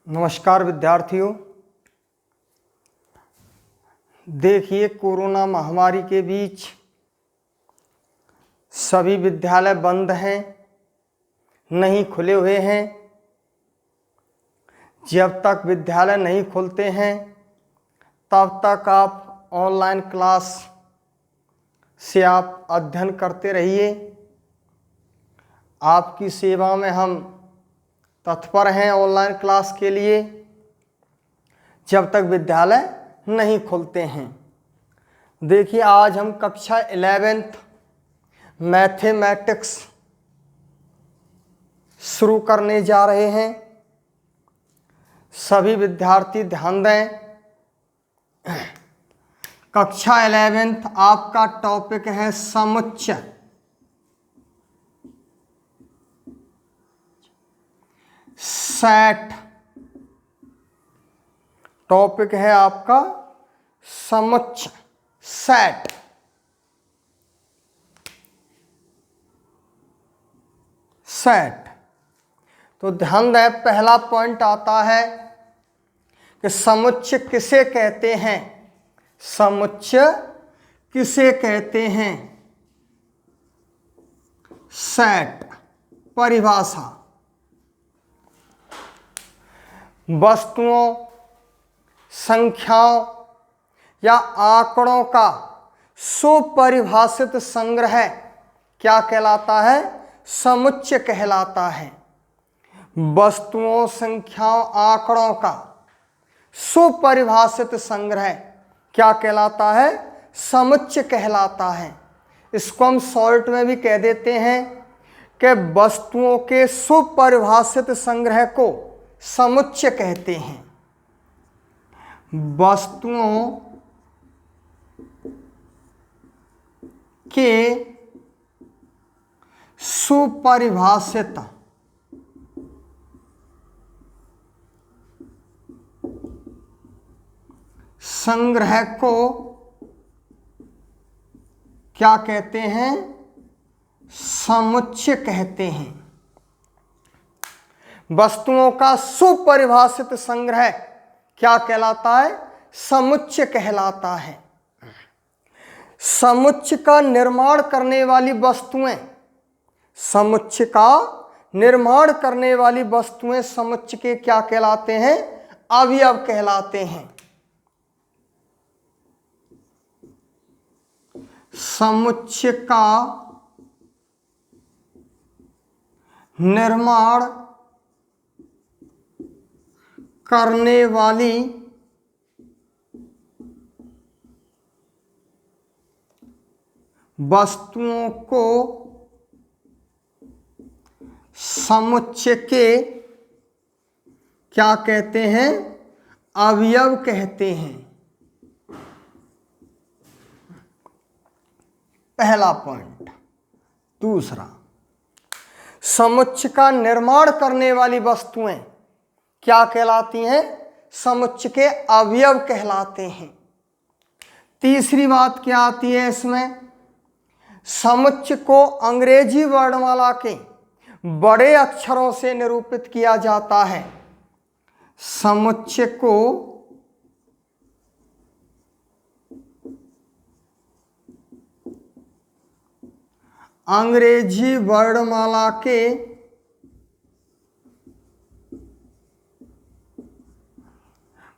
नमस्कार विद्यार्थियों। देखिए, कोरोना महामारी के बीच सभी विद्यालय बंद हैं, नहीं खुले हुए हैं। जब तक विद्यालय नहीं खुलते हैं तब तक आप ऑनलाइन क्लास से आप अध्ययन करते रहिए। आपकी सेवा में हम तत्पर हैं ऑनलाइन क्लास के लिए, जब तक विद्यालय नहीं खुलते हैं। देखिए, आज हम कक्षा 11th मैथमेटिक्स शुरू करने जा रहे हैं। सभी विद्यार्थी ध्यान दें। कक्षा 11th आपका टॉपिक है समुच्चय। सेट टॉपिक है आपका समुच्चय, सेट। सेट तो ध्यान दें, पहला पॉइंट आता है कि समुच्चय किसे कहते हैं। समुच्चय किसे कहते हैं? सेट परिभाषा, वस्तुओं, संख्याओं या आंकड़ों का सुपरिभाषित संग्रह क्या कहलाता है? समुच्चय कहलाता है। वस्तुओं, संख्याओं, आंकड़ों का सुपरिभाषित संग्रह क्या कहलाता है? समुच्चय कहलाता है। इसको हम शॉर्ट में भी कह देते हैं कि वस्तुओं के सुपरिभाषित संग्रह को समुच्चय कहते हैं। वस्तुओं के सुपरिभाषित संग्रह को क्या कहते हैं? समुच्चय कहते हैं। वस्तुओं का सुपरिभाषित संग्रह क्या कहलाता है? समुच्चय कहलाता है। समुच्चय का निर्माण करने वाली वस्तुएं, समुच्चय का निर्माण करने वाली वस्तुएं समुच्चय के क्या कहलाते हैं? अवयव कहलाते हैं। समुच्चय का निर्माण करने वाली वस्तुओं को समुच्चय के क्या कहते हैं? अवयव कहते हैं। पहला पॉइंट। दूसरा, समुच्चय का निर्माण करने वाली वस्तुएं क्या कहलाती हैं? समुच्चय के अवयव कहलाते हैं। तीसरी बात क्या आती है इसमें? समुच्चय को अंग्रेजी वर्णमाला के बड़े अक्षरों से निरूपित किया जाता है। समुच्चय को अंग्रेजी वर्णमाला के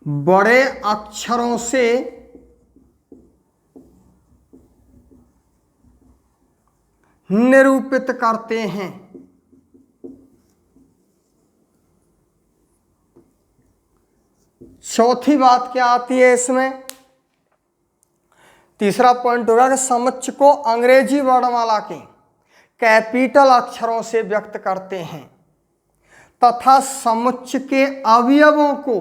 बड़े अक्षरों से निरूपित करते हैं। चौथी बात क्या आती है इसमें? तीसरा पॉइंट होगा कि समुच्चय को अंग्रेजी वर्णमाला के कैपिटल अक्षरों से व्यक्त करते हैं तथा समुच्चय के अवयवों को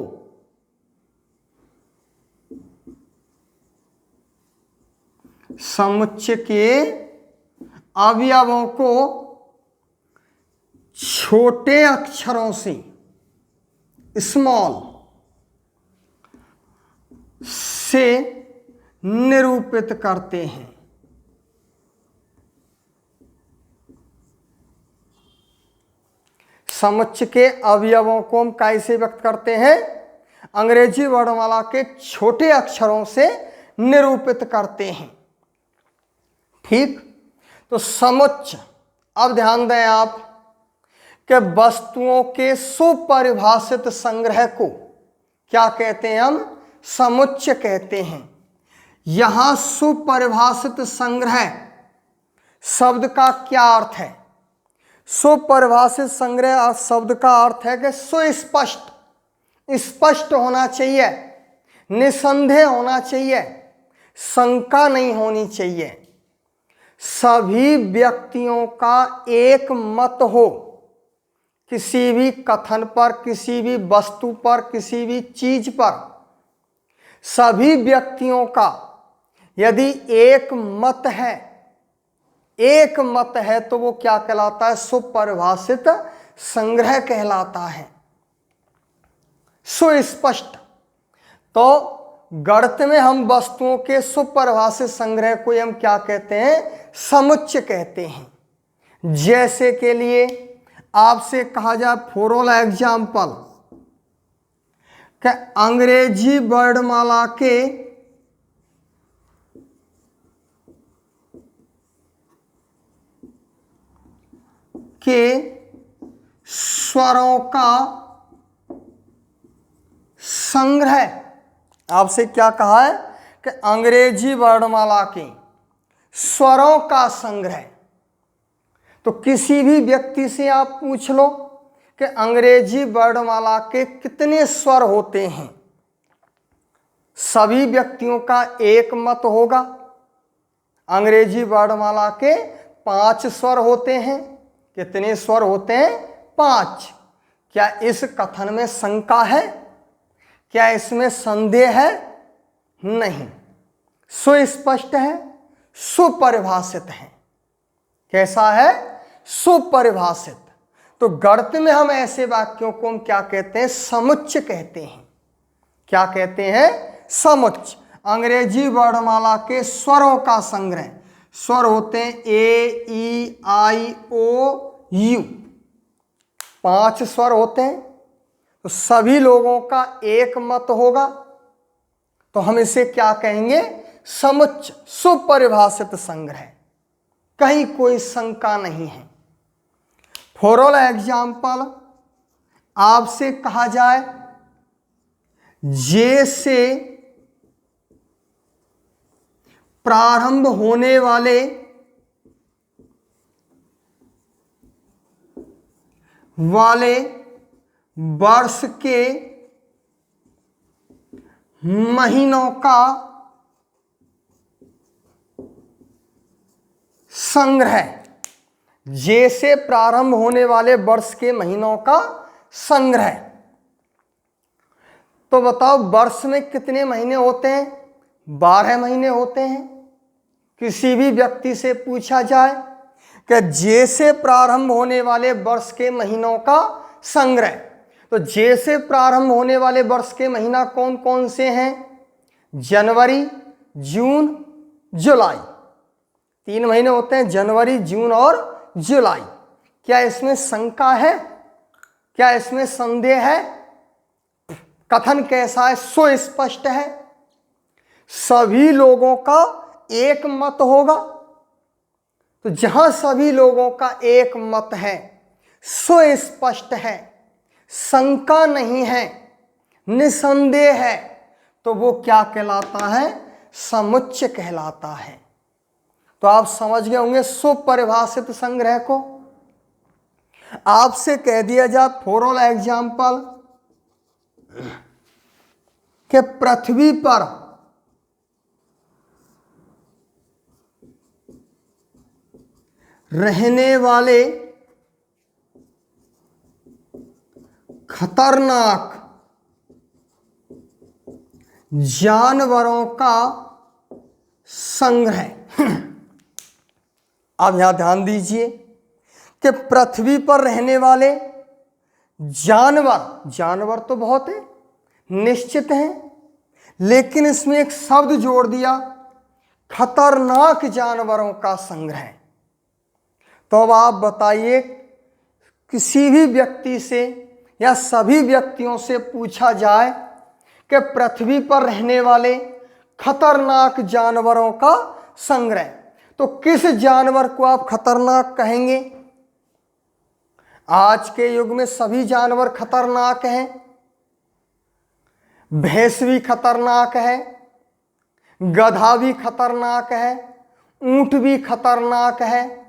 समुच्चय के अवयवों को छोटे अक्षरों से, स्मॉल से निरूपित करते हैं। समुच्चय के अवयवों को हम कैसे व्यक्त करते हैं? अंग्रेजी वर्णमाला के छोटे अक्षरों से निरूपित करते हैं। ठीक, तो समुच्चय, अब ध्यान दें आप कि वस्तुओं के सुपरिभाषित संग्रह को क्या कहते हैं? हम समुच्चय कहते हैं। यहां सुपरिभाषित संग्रह शब्द का क्या अर्थ है? सुपरिभाषित संग्रह शब्द का अर्थ है कि सुस्पष्ट, स्पष्ट होना चाहिए, निसंदेह होना चाहिए, शंका नहीं होनी चाहिए, सभी व्यक्तियों का एक मत हो किसी भी कथन पर, किसी भी वस्तु पर, किसी भी चीज पर। सभी व्यक्तियों का यदि एक मत है, एक मत है, तो वो क्या कहलाता है? सुपरिभाषित संग्रह कहलाता है, सुस्पष्ट। तो गणित में हम वस्तुओं के सुपरिभाषित संग्रह को हम क्या कहते हैं? समुच्चय कहते हैं। जैसे के लिए आपसे कहा जाए फॉर ऑल एग्जाम्पल कि अंग्रेजी वर्णमाला के स्वरों का संग्रह, आपसे क्या कहा है कि अंग्रेजी वर्णमाला के स्वरों का संग्रह। तो किसी भी व्यक्ति से आप पूछ लो कि अंग्रेजी वर्णमाला के कितने स्वर होते हैं, सभी व्यक्तियों का एक मत होगा। अंग्रेजी वर्णमाला के 5 स्वर होते हैं। कितने स्वर होते हैं? 5। क्या इस कथन में शंका है? क्या इसमें संदेह है? नहीं, सुस्पष्ट है, सुपरिभाषित है। कैसा है? सुपरिभाषित। तो गणित में हम ऐसे वाक्यों को हम क्या कहते हैं? समुच्चय कहते हैं। क्या कहते हैं? समुच्चय। अंग्रेजी वर्णमाला के स्वरों का संग्रह। स्वर होते हैं ए, ई, आई, ओ, यू, 5 स्वर होते हैं। तो सभी लोगों का एक मत होगा, तो हम इसे क्या कहेंगे? समुच्चय, सुपरिभाषित संग्रह। कहीं कोई शंका नहीं है। फॉर ऑल एग्जाम्पल आपसे कहा जाए जे से प्रारंभ होने वाले वर्ष के महीनों का संग्रह। जे से प्रारंभ होने वाले वर्ष के महीनों का संग्रह। तो बताओ वर्ष में कितने महीने होते हैं? 12 महीने होते हैं। किसी भी व्यक्ति से पूछा जाए कि जे से प्रारंभ होने वाले वर्ष के महीनों का संग्रह, तो जे से प्रारंभ होने वाले वर्ष के महीना कौन कौन से हैं? जनवरी, जून, जुलाई। 3 महीने होते हैं, जनवरी, जून और जुलाई। क्या इसमें शंका है? क्या इसमें संदेह है? कथन कैसा है? सुस्पष्ट है। सभी लोगों का एक मत होगा। तो जहां सभी लोगों का एक मत है, सुस्पष्ट है, शंका नहीं है, निसंदेह है, तो वो क्या कहलाता है? समुच्चय कहलाता है। तो आप समझ गए होंगे सुपरिभाषित संग्रह को। आपसे कह दिया जाए फॉर ऑल एग्जाम्पल कि पृथ्वी पर रहने वाले खतरनाक जानवरों का संग्रह। अब यहां ध्यान दीजिए कि पृथ्वी पर रहने वाले जानवर, जानवर तो बहुत है, निश्चित हैं, लेकिन इसमें एक शब्द जोड़ दिया, खतरनाक जानवरों का संग्रह। तो अब आप बताइए किसी भी व्यक्ति से या सभी व्यक्तियों से पूछा जाए कि पृथ्वी पर रहने वाले खतरनाक जानवरों का संग्रह, तो किस जानवर को आप खतरनाक कहेंगे? आज के युग में सभी जानवर खतरनाक हैं। भैंस भी खतरनाक है, गधा भी खतरनाक है, ऊंट भी खतरनाक है,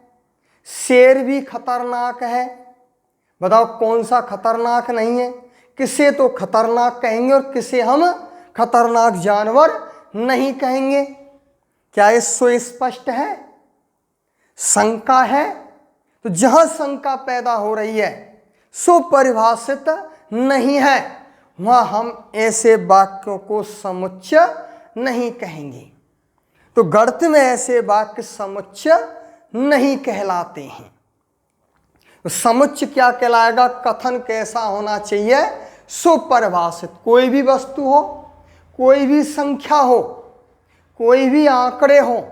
शेर भी खतरनाक है। बताओ कौन सा खतरनाक नहीं है? किसे तो खतरनाक कहेंगे और किसे हम खतरनाक जानवर नहीं कहेंगे। क्या ये सुस्पष्ट है? शंका है? तो जहां शंका पैदा हो रही है, सुपरिभाषित नहीं है, वहां हम ऐसे वाक्यों को समुच्चय नहीं कहेंगे। तो गद्य में ऐसे वाक्य समुच्चय नहीं कहलाते हैं। तो समुच्चय क्या कहलाएगा? कथन कैसा होना चाहिए? सुपरिभाषित। कोई भी वस्तु हो, कोई भी संख्या हो, कोई भी आंकड़े हो,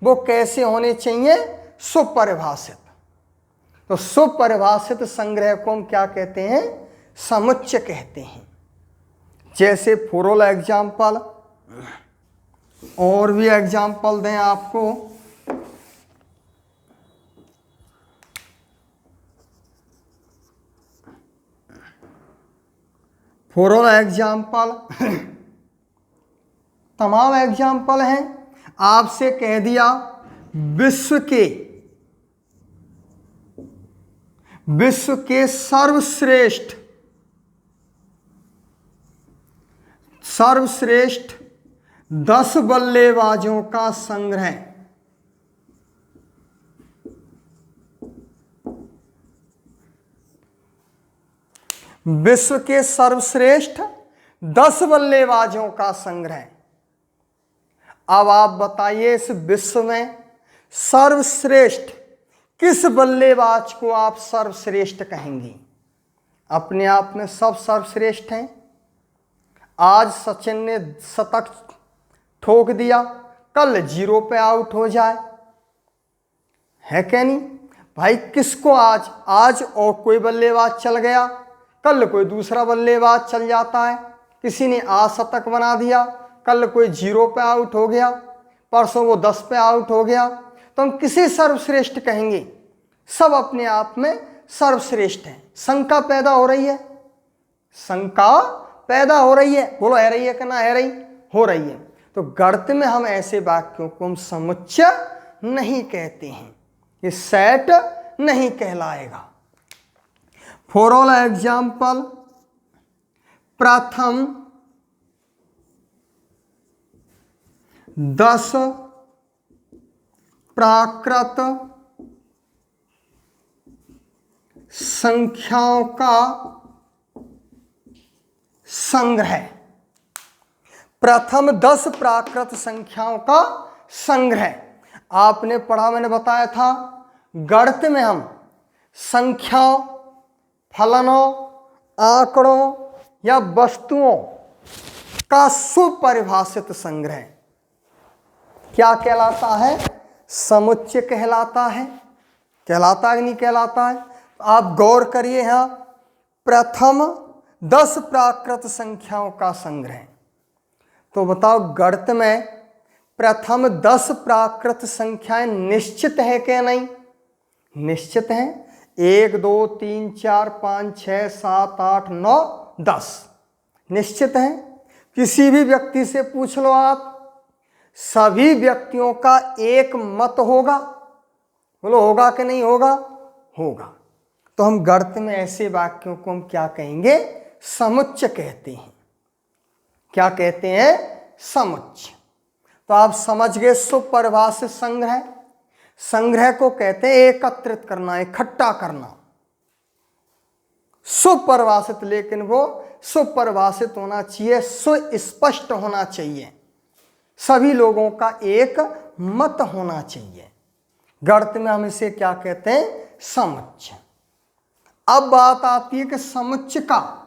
वो कैसे होने चाहिए? सुपरिभाषित। तो सुपरिभाषित संग्रह को हम क्या कहते हैं? समुच्चय कहते हैं। जैसे फॉर एग्जाम्पल, और भी एग्जाम्पल दें आपको। फॉर एग्जाम्पल तमाम एग्जाम्पल हैं। आपसे कह दिया विश्व के सर्वश्रेष्ठ 10 बल्लेबाजों का संग्रह। विश्व के सर्वश्रेष्ठ 10 बल्लेबाजों का संग्रह। अब आप बताइए, इस विश्व में सर्वश्रेष्ठ किस बल्लेबाज को आप सर्वश्रेष्ठ कहेंगे? अपने आप में सब सर्वश्रेष्ठ हैं। आज सचिन ने शतक ठोक दिया, कल 0 पे आउट हो जाए, है क्या नहीं भाई? किसको आज और कोई बल्लेबाज चल गया, कल कोई दूसरा बल्लेबाज चल जाता है। किसी ने आज शतक बना दिया, कल कोई 0 पे आउट हो गया, परसों वो 10 पे आउट हो गया। तो हम किसे सर्वश्रेष्ठ कहेंगे? सब अपने आप में सर्वश्रेष्ठ हैं। शंका पैदा हो रही है, शंका पैदा हो रही है। बोलो, है रही है कि ना है रही? हो रही है। तो गद्य में हम ऐसे वाक्यों को हम समुच्चय नहीं कहते हैं, ये सेट नहीं कहलाएगा। फॉर ऑल एग्जाम्पल, प्रथम 10 प्राकृत संख्याओं का संग्रह। प्रथम 10 प्राकृत संख्याओं का संग्रह। आपने पढ़ा, मैंने बताया था, गद्य में हम संख्याओं, फलनों, आंकड़ों या वस्तुओं का सुपरिभाषित संग्रह क्या कहलाता है? समुच्चय कहलाता है। कहलाता है कि नहीं कहलाता है? आप गौर करिए, यहां प्रथम 10 प्राकृत संख्याओं का संग्रह। तो बताओ, गद्य में प्रथम 10 प्राकृत संख्याएं निश्चित है क्या? नहीं निश्चित हैं। 1 2 3 4 5 6 7 8 9 10 निश्चित हैं। किसी भी व्यक्ति से पूछ लो आप, सभी व्यक्तियों का एक मत होगा। बोलो, होगा कि नहीं होगा? होगा। तो हम गद्य में ऐसे वाक्यों को हम क्या कहेंगे? समुच्चय कहते हैं। क्या कहते हैं? समुच्चय। तो आप समझ गए, सुपरिभाषित संग्रह। संग्रह को कहते हैं एकत्रित करना, इकट्ठा करना। सुपरिभाषित, लेकिन वो सुपरिभाषित होना चाहिए, सुस्पष्ट होना चाहिए, सभी लोगों का एक मत होना चाहिए। गद्य में हम इसे क्या कहते हैं? समुच्चय। अब बात आती है कि समुच्चय का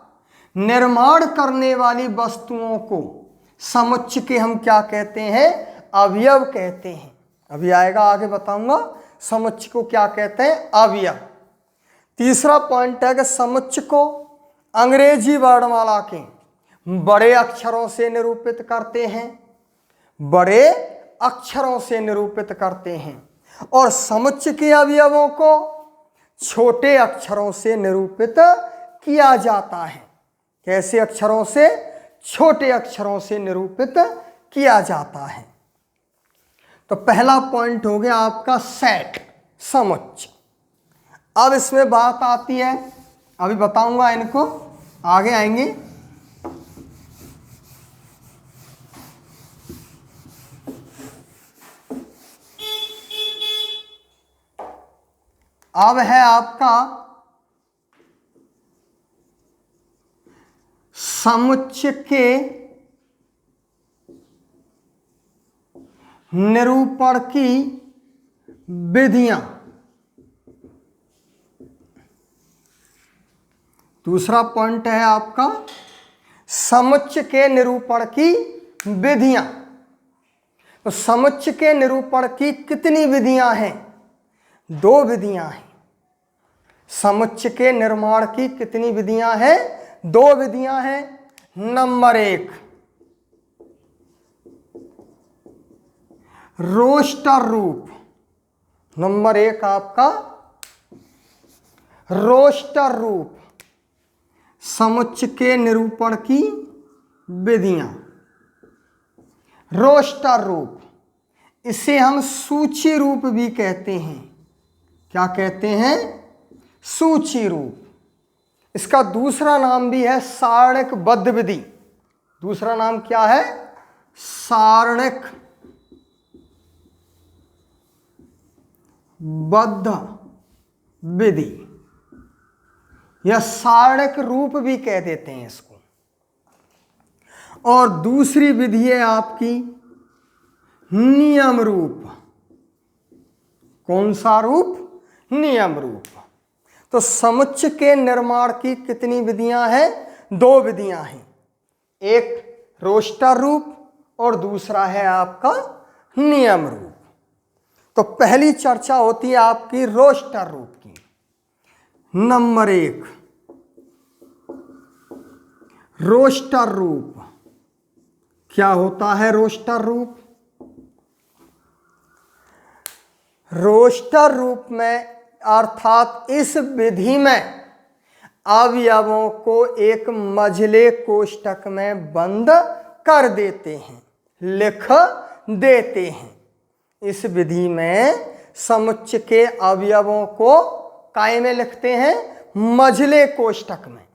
निर्माण करने वाली वस्तुओं को समुच्चय के हम क्या कहते हैं? अवयव कहते हैं। अभी आएगा, आगे बताऊंगा समुच्चय को क्या कहते हैं? अवयव। तीसरा पॉइंट है कि समुच्च को अंग्रेजी वर्णमाला के बड़े अक्षरों से निरूपित करते हैं, बड़े अक्षरों से निरूपित करते हैं, और समुच्च के अवयवों को छोटे अक्षरों से निरूपित किया जाता है। कैसे अक्षरों से? छोटे अक्षरों से निरूपित किया जाता है। तो पहला पॉइंट हो गया आपका सेट, समुच्च। अब इसमें बात आती है, अभी बताऊंगा इनको, आगे आएंगे। अब है आपका समुच्च के निरूपण की विधियां। दूसरा पॉइंट है आपका समुच्च के निरूपण की विधियां। तो समुच्च के निरूपण की कितनी विधियां हैं? 2 विधियां हैं। समुच्च के निर्माण की कितनी विधियां हैं? 2 विधियां हैं। नंबर 1 रोस्टर रूप। नंबर 1 आपका रोस्टर रूप, समुच्च के निरूपण की विधियां। रोस्टर रूप, इसे हम सूची रूप भी कहते हैं। क्या कहते हैं? सूची रूप। इसका दूसरा नाम भी है सारणिकबद्ध विधि। दूसरा नाम क्या है? सारणिक बद्ध विधि, या सारणिक रूप भी कह देते हैं इसको। और दूसरी विधि है आपकी नियम रूप। कौन सा रूप? नियम रूप। तो समुच्च के निर्माण की कितनी विधियां हैं? 2 विधियां हैं। एक रोस्टर रूप और दूसरा है आपका नियम रूप। तो पहली चर्चा होती है आपकी रोस्टर रूप की। नंबर 1 रोस्टर रूप। क्या होता है रोस्टर रूप? रोस्टर रूप में अर्थात इस विधि में अवयवों को एक मझले कोष्ठक में बंद कर देते हैं, लिख देते हैं। इस विधि में समुच्च के अवयवों को काय में लिखते हैं? मझले कोष्ठक में।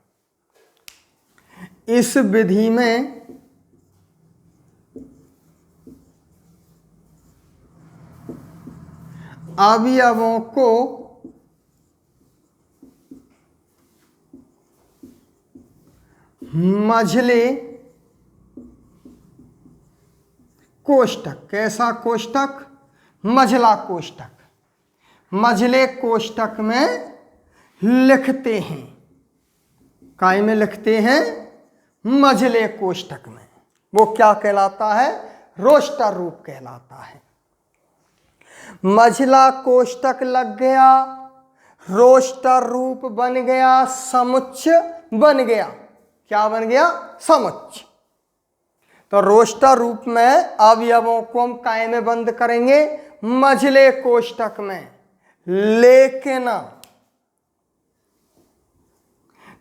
इस विधि में अवयवों को मझले कोष्ठक। कैसा कोष्ठक? मझला कोष्ठक। मझले कोष्ठक में लिखते हैं। काय में लिखते हैं? मझले कोष्ठक में। वो क्या कहलाता है? रोस्टर रूप कहलाता है। मझला कोष्ठक लग गया, रोस्टर रूप बन गया, समुच्च बन गया। क्या बन गया? समुच्च। तो रोस्टर रूप में अवयवों को हम काय में बंद करेंगे? मझले कोष्ठक में।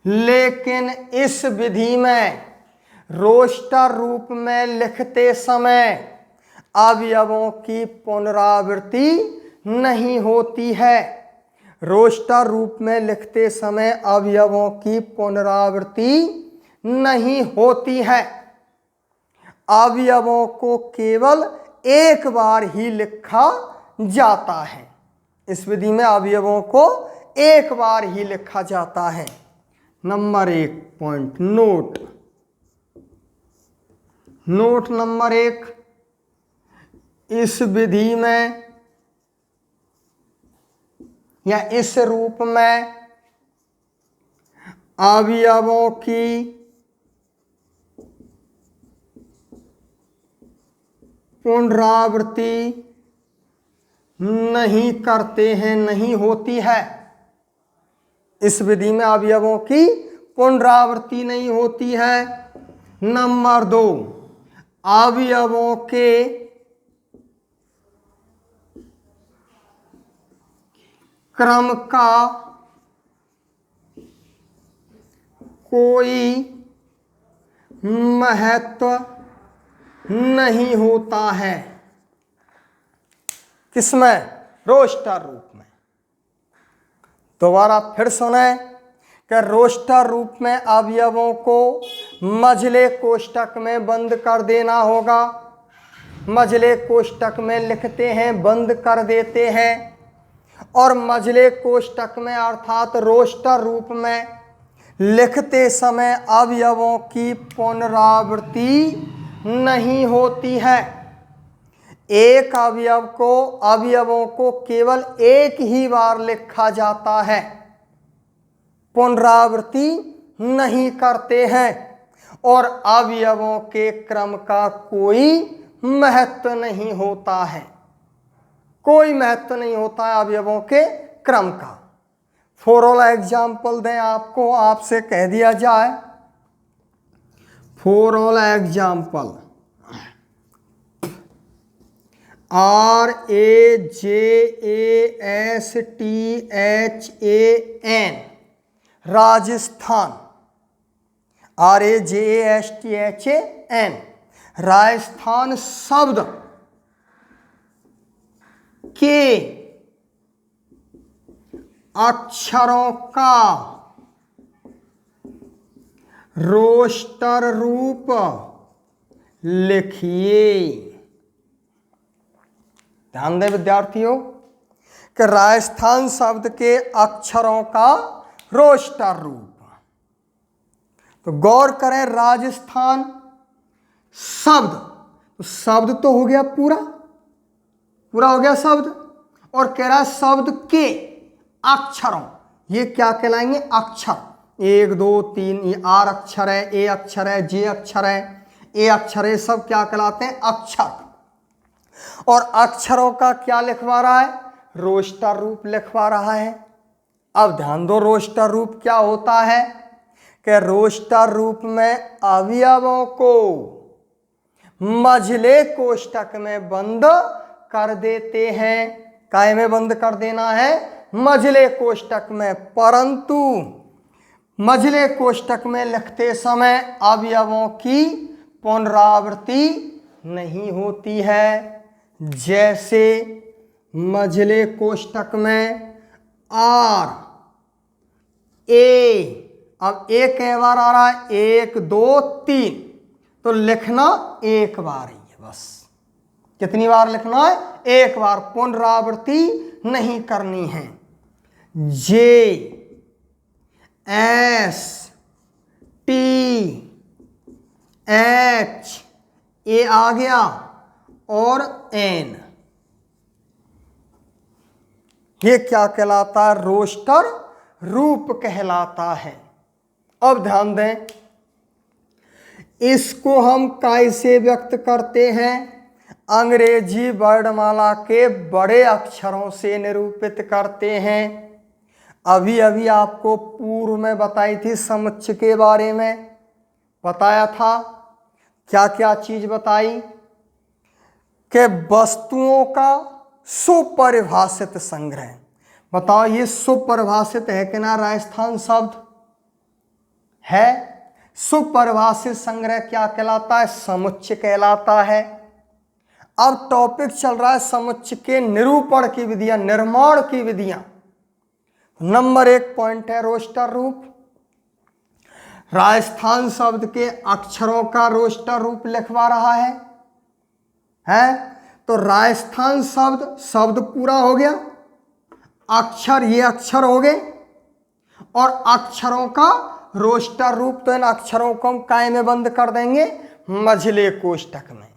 लेकिन इस विधि में रोस्टर रूप में लिखते समय अवयवों की पुनरावृत्ति नहीं होती है। रोस्टर रूप में लिखते समय अवयवों की पुनरावृत्ति नहीं होती है। अवयवों को केवल एक बार ही लिखा जाता है। इस विधि में अवयवों को एक बार ही लिखा जाता है। Number 1 point note. Note number 1, इस विधि में या इस रूप में अवयवों की पुनरावृत्ति नहीं करते हैं, नहीं होती है। इस विधि में अवयवों की पुनरावृत्ति नहीं होती है। नंबर 2, अवयवों के क्रम का कोई महत्व नहीं होता है। किसमें? रोस्टर रूप में। दोबारा फिर सुने कि रोस्टर रूप में अवयवों को मझले कोष्टक में बंद कर देना होगा। मझले कोष्टक में लिखते हैं, बंद कर देते हैं, और मझले कोष्टक में अर्थात रोस्टर रूप में लिखते समय अवयवों की पुनरावृत्ति नहीं होती है। एक अवयवों को केवल एक ही बार लिखा जाता है, पुनरावृत्ति नहीं करते हैं, और अवयवों के क्रम का कोई महत्व नहीं होता है। कोई महत्व नहीं होता है अवयवों के क्रम का। फॉर ऑल एग्जाम्पल दें आपको, आपसे कह दिया जाए, for all example RAJASTHAN Rajasthan, RAJASTHAN Rajasthan शब्द के अक्षरों का रोस्टर रूप लिखिए। ध्यान दें विद्यार्थियों कि राजस्थान शब्द के अक्षरों का रोस्टर रूप। तो गौर करें, राजस्थान शब्द, तो शब्द तो हो गया पूरा हो गया शब्द, और कह रहा है शब्द के अक्षरों, ये क्या कहलाएंगे? अक्षर। 1 2 3 ये आर अक्षर है, ए अक्षर है, जे अक्षर है, ए अक्षर है, सब क्या कहलाते हैं? अक्षर। और अक्षरों का क्या लिखवा रहा है? रोस्टर रूप लिखवा रहा है। अब ध्यान दो, रोस्टर रूप क्या होता है कि रोस्टर रूप में अवयवों को मझले कोष्टक में बंद कर देते हैं। काय में बंद कर देना है? मझले कोष्टक में। परंतु मझले कोष्टक में लिखते समय अवयवों की पुनरावृत्ति नहीं होती है। जैसे मझले कोष्टक में आर ए, अब एक बार आ रहा है, 1 2 3, तो लिखना एक बार ही है बस। कितनी बार लिखना है? एक बार, पुनरावृत्ति नहीं करनी है। J S T H A आ गया और एन, ये क्या कहलाता है? रोस्टर रूप कहलाता है। अब ध्यान दें, इसको हम कैसे व्यक्त करते हैं? अंग्रेजी वर्णमाला के बड़े अक्षरों से निरूपित करते हैं। अभी अभी आपको पूर्व में बताई थी समुच्चय के बारे में, बताया था। क्या क्या चीज बताई? कि वस्तुओं का सुपरिभाषित संग्रह। बताओ, ये सुपरिभाषित है कि ना? राजस्थान शब्द है। सुपरिभाषित संग्रह क्या कहलाता है? समुच्चय कहलाता है। अब टॉपिक चल रहा है समुच्चय के निरूपण की विधियां, निर्माण की विधियां। नंबर 1 पॉइंट है रोस्टर रूप। राजस्थान शब्द के अक्षरों का रोस्टर रूप लिखवा रहा है? तो राजस्थान शब्द पूरा हो गया, अक्षर ये अक्षर हो गए, और अक्षरों का रोस्टर रूप। तो इन अक्षरों को हम काय में बंद कर देंगे? मझले कोष्टक में।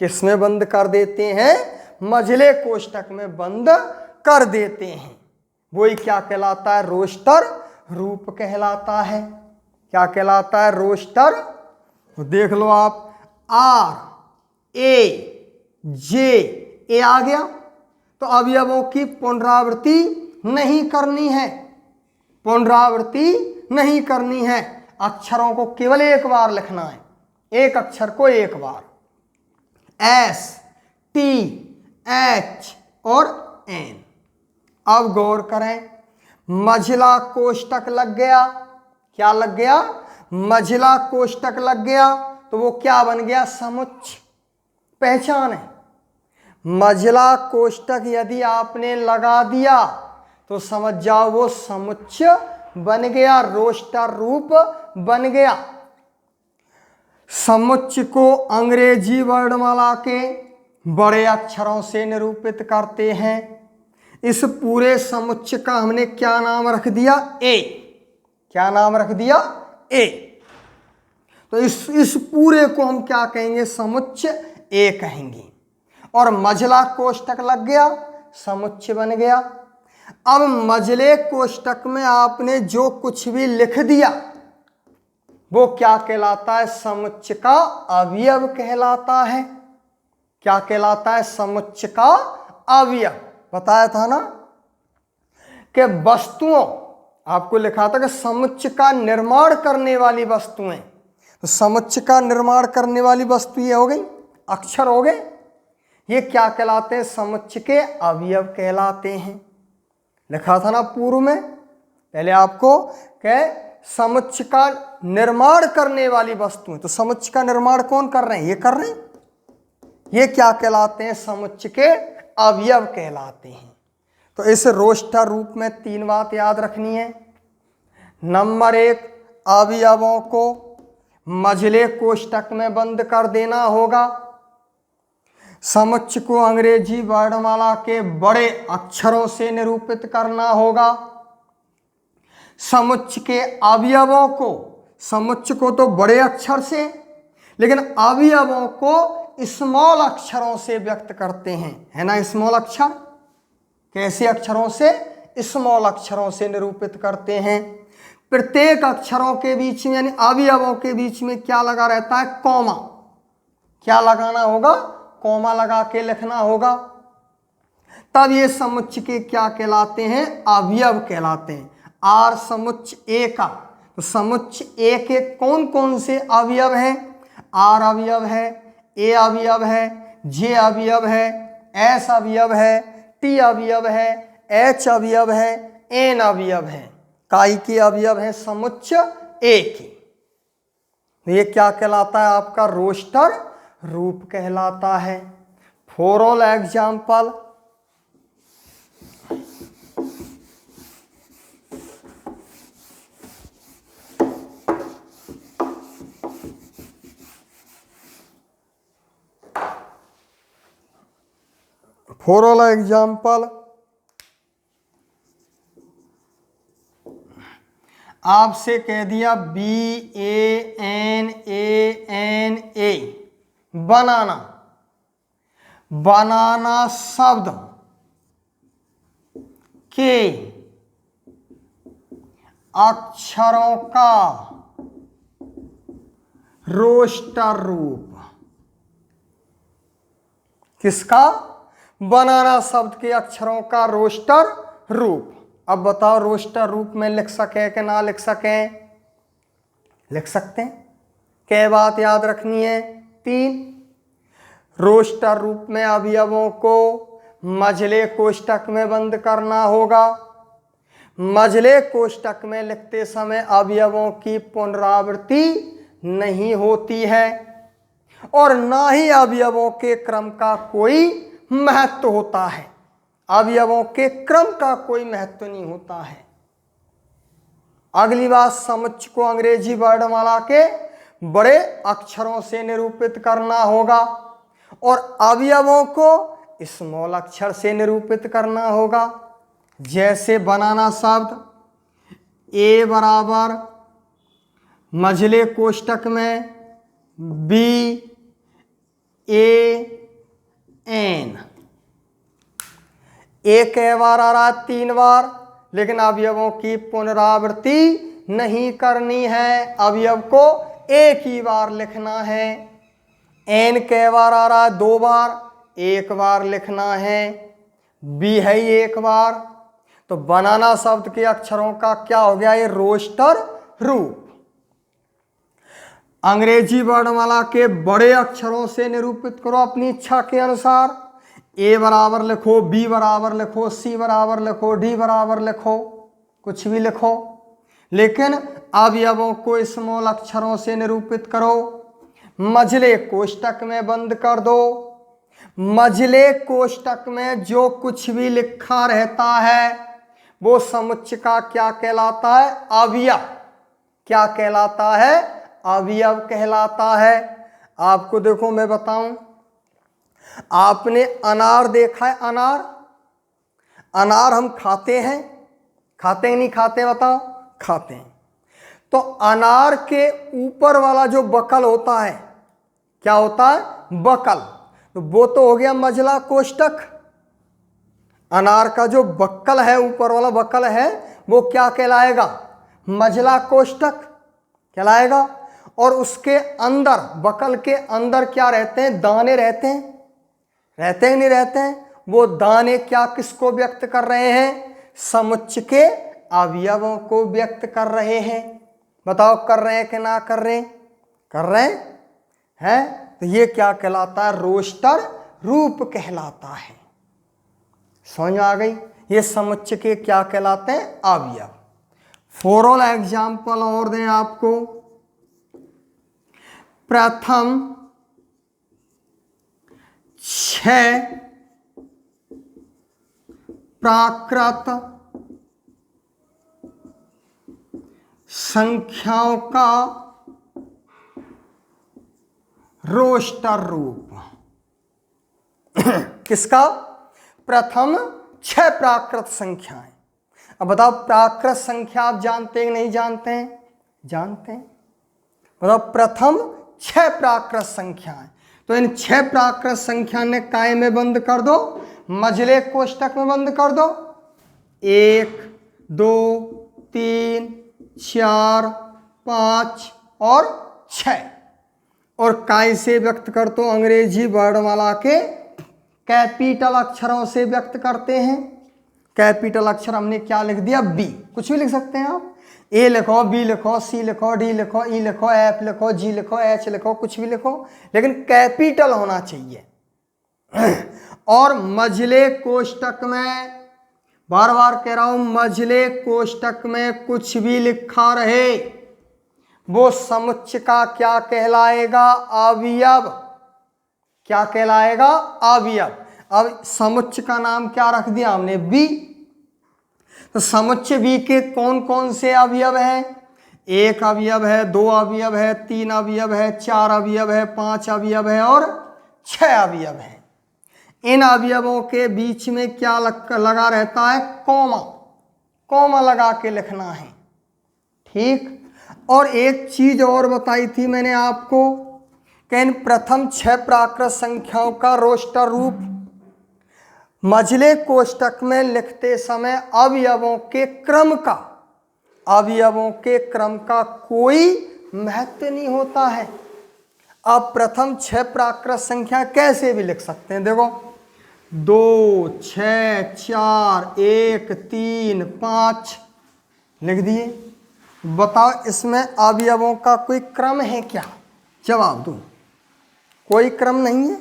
किस में बंद कर देते हैं? मझले कोष्टक में बंद कर देते हैं। वही क्या कहलाता है? रोस्टर रूप कहलाता है। क्या कहलाता है? रोस्टर। तो देख लो आप, आर ए जे ए आ गया, तो अवयवों की पुनरावृत्ति नहीं करनी है। पुनरावृत्ति नहीं करनी है, अक्षरों को केवल एक बार लिखना है, एक अक्षर को एक बार। एस, टी, एच और एन। अब गौर करें, मझला कोष्टक लग गया। क्या लग गया? मझला कोष्टक लग गया, तो वो क्या बन गया? समुच्चय। पहचान है, मझला कोष्टक यदि आपने लगा दिया तो समझ जाओ वो समुच्चय बन गया, रोस्टर रूप बन गया। समुच्चय को अंग्रेजी वर्णमाला के बड़े अक्षरों से निरूपित करते हैं। इस पूरे समुच्चय का हमने क्या नाम रख दिया? ए। क्या नाम रख दिया? ए। तो इस पूरे को हम क्या कहेंगे? समुच्चय ए कहेंगे। और मझला कोष्टक लग गया, समुच्चय बन गया। अब मझले कोष्टक में आपने जो कुछ भी लिख दिया वो क्या कहलाता है? समुच्चय का अवयव कहलाता है। क्या कहलाता है? समुच्चय का अवयव। बताया था ना कि वस्तुओं, आपको लिखा था कि समुच्चय का निर्माण करने वाली वस्तुएं। तो समुच्चय का निर्माण करने वाली वस्तु ये हो गई, अक्षर हो गए, ये क्या कहलाते हैं? समुच्चय के अवयव कहलाते हैं। लिखा था ना पूर्व में पहले आपको कि समुच्चय का निर्माण करने वाली वस्तुएं। तो समुच्चय का निर्माण कौन कर रहे हैं? ये कर रहे हैं। ये क्या कहलाते हैं? समुच्चय के अवयव कहलाते हैं। तो इस रोस्टर रूप में 3 बात याद रखनी है। नंबर 1, अवयवों को मझले कोष्टक में बंद कर देना होगा। समुच्चय को अंग्रेजी वर्णमाला के बड़े अक्षरों से निरूपित करना होगा। समुच्चय के अवयवों को, समुच्चय को तो बड़े अक्षर से, लेकिन अवयवों को स्मॉल अक्षरों से व्यक्त करते हैं, है ना? स्मॉल अक्षर। कैसे अक्षरों से? स्मॉल अक्षरों से निरूपित करते हैं। प्रत्येक अक्षरों के बीच में यानी अवयवों के बीच में क्या लगा रहता है? कॉमा। क्या लगाना होगा? कॉमा लगा के लिखना होगा। तब ये समुच्चय के क्या कहलाते हैं? अवयव कहलाते हैं। आर समुच्चय ए का, तो समुच्चय ए के कौन कौन से अवयव हैं? आर अवयव है, ए अवयव है, जे अवयव है, एस अवयव है, टी अवयव है, एच अवयव है, एन अवयव है। काई के अवयव है समुच्चय ए के। ये क्या कहलाता है? आपका रोस्टर रूप कहलाता है। For all example, for all example, आपसे कह दिया BANANA, बनाना। बनाना शब्द के अक्षरों का रोस्टर रूप। किसका? बनाना शब्द के अक्षरों का रोस्टर रूप। अब बताओ रोस्टर रूप में लिख सके कि ना लिख सके? लिख सकते हैं। क्या बात याद रखनी है? 3, रोस्टर रूप में अवयवों को मझले कोष्टक में बंद करना होगा। मझले कोष्टक में लिखते समय अवयवों की पुनरावृत्ति नहीं होती है और ना ही अवयवों के क्रम का कोई महत्व होता है। अवयवों के क्रम का कोई महत्व नहीं होता है। अगली बात, समुच्चय को अंग्रेजी वर्णमाला के बड़े अक्षरों से निरूपित करना होगा और अवयवों को स्मॉल अक्षर से निरूपित करना होगा। जैसे बनाना शब्द ए बराबर मझले कोष्टक में BAN, एक बार आ रहा है 3 बार, लेकिन अवयवों की पुनरावृत्ति नहीं करनी है। अवयव को एक ही बार लिखना है। एन कै बार आ रहा है? 2 बार, 1 बार लिखना है। बी है 1 बार। तो बनाना शब्द के अक्षरों का क्या हो गया, ये रोस्टर रूप। अंग्रेजी वर्णमाला के बड़े अक्षरों से निरूपित करो अपनी इच्छा के अनुसार। ए बराबर लिखो, बी बराबर लिखो, सी बराबर लिखो, डी बराबर लिखो, कुछ भी लिखो, लेकिन अवयवों को स्मॉल अक्षरों से निरूपित करो। मझले कोष्टक में बंद कर दो। मझले कोष्टक में जो कुछ भी लिखा रहता है वो समुच्चय का क्या कहलाता है, अवयव। क्या कहलाता है, अवयव कहलाता है। आपको देखो मैं बताऊं, आपने अनार देखा है, अनार, अनार हम खाते हैं, खाते हैं नहीं खाते, बताओ, खाते हैं। तो अनार के ऊपर वाला जो बकल होता है, क्या होता है, बकल, तो वो तो हो गया मझला कोष्टक। अनार का जो बक्कल है, ऊपर वाला बक्कल है, वो क्या कहलाएगा, मझला कोष्टक कहलाएगा। और उसके अंदर, बकल के अंदर क्या रहते हैं, दाने रहते हैं, रहते हैं नहीं रहते हैं। वो दाने क्या, किसको व्यक्त कर रहे हैं, समुच्चय के अवयवों को व्यक्त कर रहे हैं। बताओ कर रहे हैं कि ना कर रहे हैं, कर रहे हैं। तो ये क्या कहलाता है, रोस्टर रूप कहलाता है। समझ आ गई, ये समुच्चय के क्या कहलाते हैं, अवयव। फॉर ऑल एग्जाम्पल और दें आपको। प्रथम 6 प्राकृत संख्याओं का रोस्टर रूप। किसका, प्रथम 6 प्राकृत संख्याएं। अब बताओ प्राकृत संख्या आप जानते हैं नहीं जानते हैं, जानते हैं। बताओ प्रथम 6 प्राकृत संख्याएं, तो इन 6 प्राकृत संख्या ने काय में बंद कर दो, मझले कोष्टक में बंद कर दो। 1 2 3 4 5 और 6, और काय से व्यक्त कर तो अंग्रेजी वर्णमाला के कैपिटल अक्षरों से व्यक्त करते हैं। कैपिटल अक्षर हमने क्या लिख दिया, बी, कुछ भी लिख सकते हैं आप, ए लिखो, बी लिखो, सी लिखो, डी लिखो, ई लिखो, एफ लिखो, जी लिखो, एच लिखो, कुछ भी लिखो, लेकिन कैपिटल होना चाहिए। और मझले कोष्टक में, बार बार कह रहा हूं, मझले कोष्टक में कुछ भी लिखा रहे वो समुच्चय का क्या कहलाएगा, अवयव। क्या कहलाएगा, अवयव। अब समुच्चय का नाम क्या रख दिया हमने, बी। तो समुच्चय बी के कौन कौन से अवयव हैं, 1 अवयव है, 2 अवयव है, 3 अवयव है, 4 अवयव है, 5 अवयव है और 6 अवयव है। इन अवयवों के बीच में क्या लगा रहता है, कॉमा, कॉमा लगा के लिखना है, ठीक। और एक चीज और बताई थी मैंने आपको कि इन प्रथम 6 प्राकृत संख्याओं का रोस्टर रूप मझले कोष्टक में लिखते समय अवयवों के क्रम का, अवयवों के क्रम का कोई महत्व नहीं होता है। अब प्रथम 6 प्राकृत संख्या कैसे भी लिख सकते हैं, देखो 2 6 4 1 3 5 लिख दिए। बताओ इसमें अवयवों का कोई क्रम है क्या, जवाब दो, कोई क्रम नहीं है।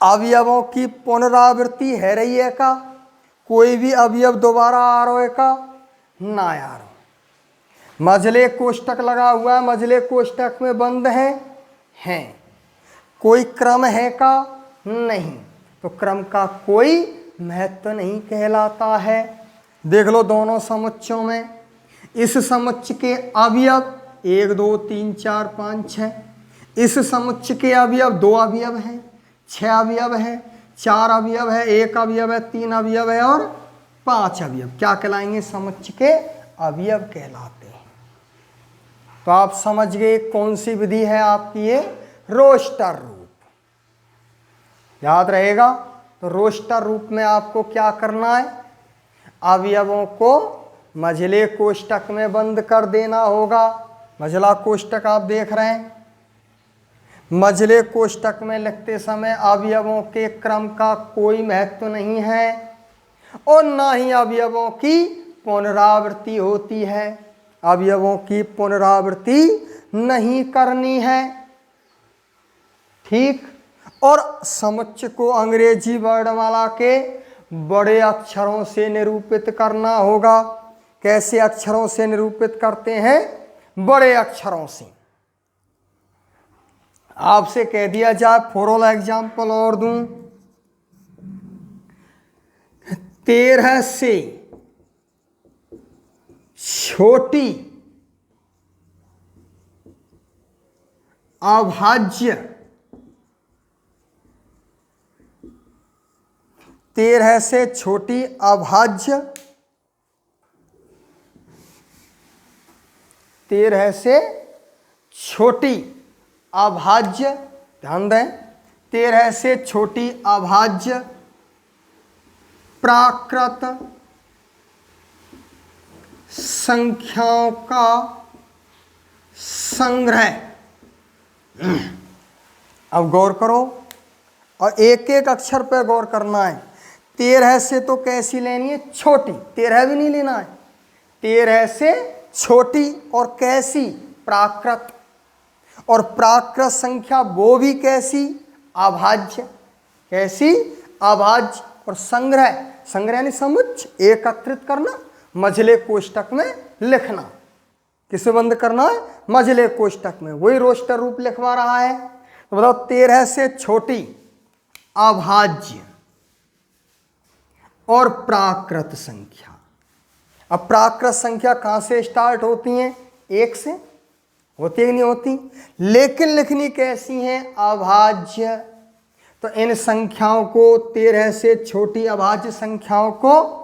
अवयवों की पुनरावृत्ति है रही है का, कोई भी अवयव दोबारा आ रहा है का, ना यार। मझले कोष्टक लगा हुआ है, मझले कोष्टक में बंद है, कोई क्रम है का, नहीं, तो क्रम का कोई महत्व नहीं कहलाता है। देख लो दोनों समुच्चयों में, इस समुच्चय के अवयव 1 2 3 4 5 6, इस समुच्चय के अवयव 2 अवयव हैं, 6 अवयव है, 4 अवयव है, 1 अवयव है, 3 अवयव है और 5 अवयव क्या कहलाएंगे, समुच्चय के अवयव कहलाते हैं। तो आप समझ गए कौन सी विधि है आपकी, ये रोस्टर रूप, याद रहेगा। तो रोस्टर रूप में आपको क्या करना है, अवयवों को मझले कोष्टक में बंद कर देना होगा। मझला कोष्टक आप देख रहे हैं, मझले कोष्टक में लिखते समय अवयवों के क्रम का कोई महत्व नहीं है। और ना ही अवयवों की पुनरावृत्ति होती है। अवयवों की पुनरावृत्ति नहीं करनी है। ठीक। और समुच्चय को अंग्रेजी वर्णमाला के बड़े अक्षरों से निरूपित करना होगा। कैसे अक्षरों से निरूपित करते हैं? बड़े अक्षरों से। आपसे कह दिया जाए, फॉर ऑल एग्जाम्पल और दूं, 13 से छोटी अभाज्य 13 से छोटी अभाज्य 13 से छोटी अभाज्य, ध्यान दें, 13 से छोटी अभाज्य प्राकृत संख्याओं का संग्रह। अब गौर करो और एक एक अक्षर पर गौर करना है। 13 से तो कैसी लेनी है? छोटी। 13 भी नहीं लेना है। 13 से छोटी और कैसी? प्राकृत। और प्राकृत संख्या वो भी कैसी? अभाज्य। कैसी? अभाज्य। और संग्रह, संग्रह यानी समुच्चय, एकत्रित करना, मझले कोष्टक में लिखना। किसे बंद करना है? मझले कोष्टक में। वही रोस्टर रूप लिखवा रहा है। तो बताओ, 13 से छोटी अभाज्य और प्राकृत संख्या। अब प्राकृत संख्या कहां से स्टार्ट होती हैं? 1 से होती है कि नहीं होती? लेकिन लिखनी कैसी है? अभाज्य। तो इन संख्याओं को, 13 से छोटी अभाज्य संख्याओं को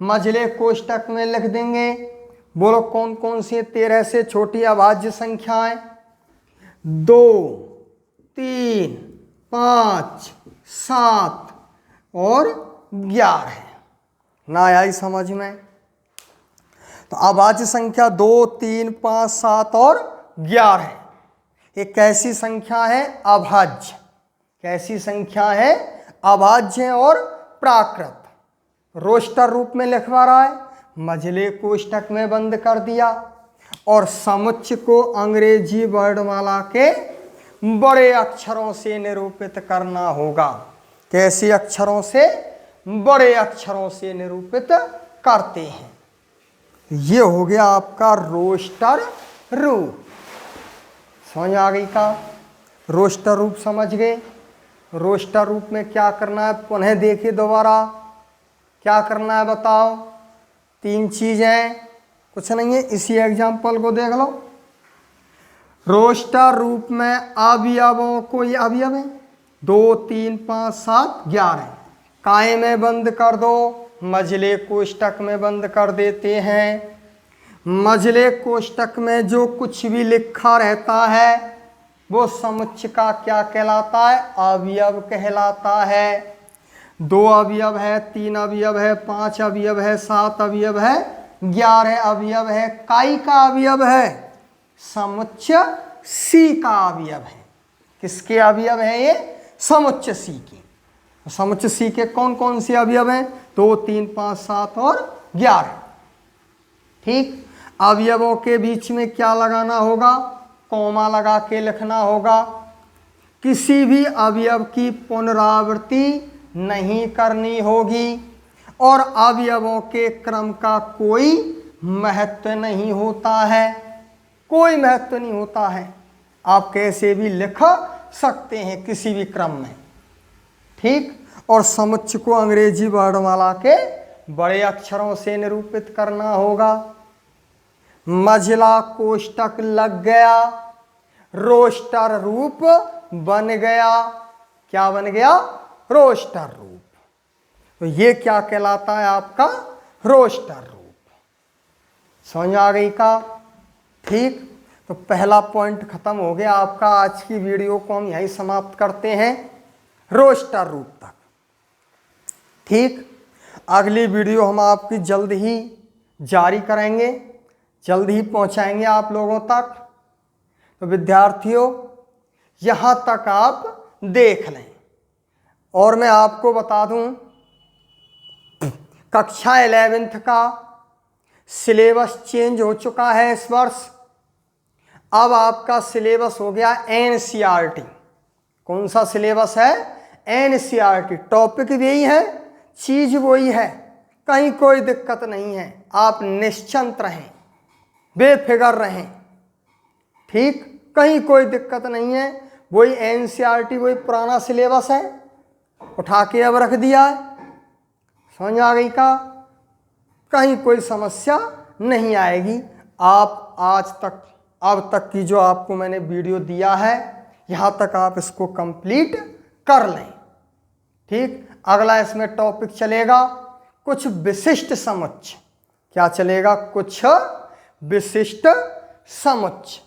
मझले कोष्टक में लिख देंगे। बोलो कौन कौन सी 13 से छोटी अभाज्य संख्याएं? 2, 3, 5, 7 और 11। ना आई समझ में? तो अभाज्य संख्या 2, 3, 5, 7 और 11। ये कैसी संख्या है? अभाज्य। कैसी संख्या है? अभाज्य और प्राकृत। रोस्टर रूप में लिखवा रहा है, मझले कोष्टक में बंद कर दिया। और समुच्चय को अंग्रेजी वर्णमाला के बड़े अक्षरों से निरूपित करना होगा। कैसे अक्षरों से? बड़े अक्षरों से निरूपित करते हैं। ये हो गया आपका रोस्टर रूप। समझ आ गई का? रोस्टर रूप समझ गए? रोस्टर रूप में क्या करना है? पुनः देखिए दोबारा, क्या करना है बताओ? 3 चीजें, कुछ नहीं है। इसी एग्जाम्पल को देख लो। रोस्टर रूप में अवयवों को, ये अवयव है 2, 3, 5, 7, 11, काय में बंद कर दो, मझले कोष्टक में बंद कर देते हैं। मझले कोष्टक में जो कुछ भी लिखा रहता है वो समुच्चय का क्या कहलाता है? अवयव कहलाता है। 2 अवयव है, 3 अवयव है, 5 अवयव है, 7 अवयव है, 11 अवयव है। काय का अवयव है? समुच्चय सी का अवयव है। किसके अवयव है ये? समुच्चय सी के। समुच्चय सी के कौन कौन से अवयव हैं? 2, 3, 5, 7 और 11। ठीक। अवयवों के बीच में क्या लगाना होगा? कॉमा लगा के लिखना होगा। किसी भी अवयव की पुनरावृत्ति नहीं करनी होगी और अवयवों के क्रम का कोई महत्व नहीं होता है। कोई महत्व नहीं होता है। आप कैसे भी लिख सकते हैं किसी भी क्रम में। ठीक। और समुच्चय को अंग्रेजी वर्णमाला के बड़े अक्षरों से निरूपित करना होगा। मझला कोष्टक लग गया, रोस्टर रूप बन गया। क्या बन गया? रोस्टर रूप। तो ये क्या कहलाता है? आपका रोस्टर रूप। समझ आ गई का? ठीक। तो पहला पॉइंट खत्म हो गया आपका। आज की वीडियो को हम यहीं समाप्त करते हैं, रोस्टर रूप तक। ठीक। अगली वीडियो हम आपकी जल्द ही जारी करेंगे, जल्द ही पहुंचाएंगे आप लोगों तक। तो विद्यार्थियों, यहाँ तक आप देख लें। और मैं आपको बता दूं, कक्षा 11th का सिलेबस चेंज हो चुका है इस वर्ष। अब आपका सिलेबस हो गया एनसीईआरटी। कौन सा सिलेबस है? एनसीईआरटी। टॉपिक भी यही है, चीज वही है, कहीं कोई दिक्कत नहीं है। आप निश्चिंत रहें, बेफिक्र रहें, ठीक, कहीं कोई दिक्कत नहीं है। वही एनसीईआरटी, वही पुराना सिलेबस है, उठा के अब रख दिया है। समझ आ गई का? कहीं कोई समस्या नहीं आएगी। आप आज तक, अब तक की जो आपको मैंने वीडियो दिया है, यहाँ तक आप इसको कंप्लीट कर लें, ठीक। अगला इसमें टॉपिक चलेगा कुछ विशिष्ट समुच्चय। क्या चलेगा? कुछ विशिष्ट समुच्चय।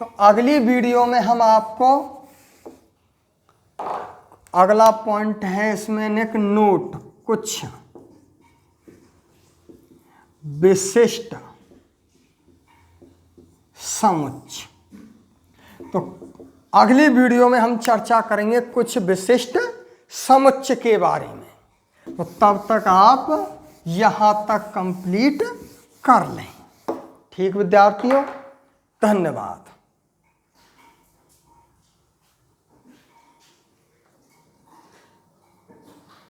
तो अगली वीडियो में हम आपको, अगला पॉइंट है इसमें एक नोट, कुछ विशिष्ट समुच्चय। तो अगली वीडियो में हम चर्चा करेंगे कुछ विशिष्ट समुच्चय के बारे में। तो तब तक आप यहां तक कंप्लीट कर लें, ठीक विद्यार्थियों। धन्यवाद।